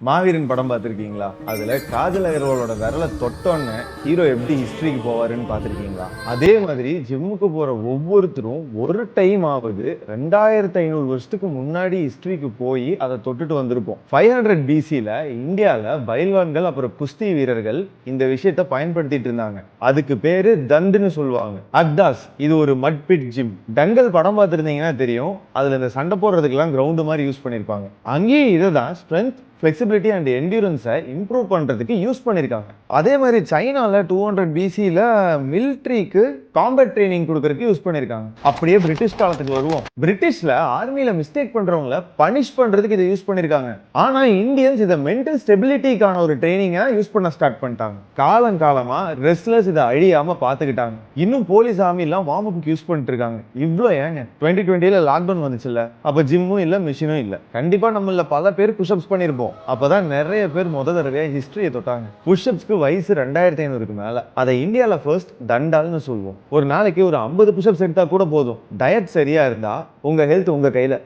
மாவீரன் படம் பார்த்துருக்கீங்களா? அதுல காஜல் அகர்வாலோட விரலை தொட்டோன்னு ஹீரோ எப்படி ஹிஸ்டரிக்கு போவாருன்னு பார்த்துருக்கீங்களா? அதே மாதிரி ஜிம்முக்கு போற ஒவ்வொருத்தரும் ஒரு டைம் ஆவது 2500 வருஷத்துக்கு முன்னாடி ஹிஸ்டரிக்கு போய் அதை தொட்டுட்டு வந்திருப்போம். 500 பிசில இந்தியாவில் பைல்வான்கள் அப்புறம் குஸ்தி வீரர்கள் இந்த விஷயத்தை பயன்படுத்திட்டு இருந்தாங்க. அதுக்கு பேரு தண்டுன்னு சொல்லுவாங்க. அக்தாஸ் இது ஒரு மட்பிட் ஜிம். டங்கல் படம் பார்த்துருந்தீங்கன்னா தெரியும், அதுல இந்த சண்டை போடுறதுக்கெல்லாம் கிரவுண்டு மாதிரி யூஸ் பண்ணியிருப்பாங்க. அங்கேயும் இதை தான் ஸ்ட்ரென்த், ஃப்ளெக்சிபிலிட்டி அண்ட் என்டியூரன்ஸை இம்ப்ரூவ் பண்ணுறதுக்கு யூஸ் பண்ணியிருக்காங்க. அதே மாதிரி சைனாவில் 200 பிசியில் மிலிட்ரிக்கு காம்பேட் ட்ரைனிங் கொடுக்கறதுக்கு யூஸ் பண்ணியிருக்காங்க. அப்படியே பிரிட்டிஷ் காலத்துக்கு வருவோம். பிரிட்டிஷில் ஆர்மியில் மிஸ்டேக் பண்ணுறவங்கள பனிஷ் பண்ணுறதுக்கு இதை யூஸ் பண்ணியிருக்காங்க. ஆனால் இந்தியன்ஸ் இதை மென்டல் ஸ்டெபிலிட்டிக்கான ஒரு ட்ரைனிங்காக யூஸ் பண்ண ஸ்டார்ட் பண்ணிட்டாங்க. காலங்காலமாக ரெஸ்லர்ஸ் இதை அழியாமல் பார்த்துக்கிட்டாங்க. இன்னும் போலீஸ் ஆர்மிலாம் வார்ம் அப்புக்கு யூஸ் பண்ணிட்டு இருக்காங்க. இவ்வளோ ஏங்க 2020 லாக்டவுன் வந்துச்சுல்ல, அப்போ ஜிம்மும் இல்லை, மிஷினும் இல்லை. கண்டிப்பாக நம்மள பல பேர் புஷ்அப்ஸ் பண்ணியிருப்போம். அப்பதான் நிறைய பேர் முதல் தடவையா ஹிஸ்டரியை தொட்டாங்க. புஷ்அப்ஸ்க்கு வயசு 2500க்கு மேல. அதை இந்தியாவில் ஃபர்ஸ்ட் தண்டால்னு சொல்லுவோம். ஒரு நாளைக்கு ஒரு 50 புஷ்அப்ஸ் எடுத்தா கூட போதும். டயட் சரியா இருந்தா உங்க ஹெல்த் உங்க கையில.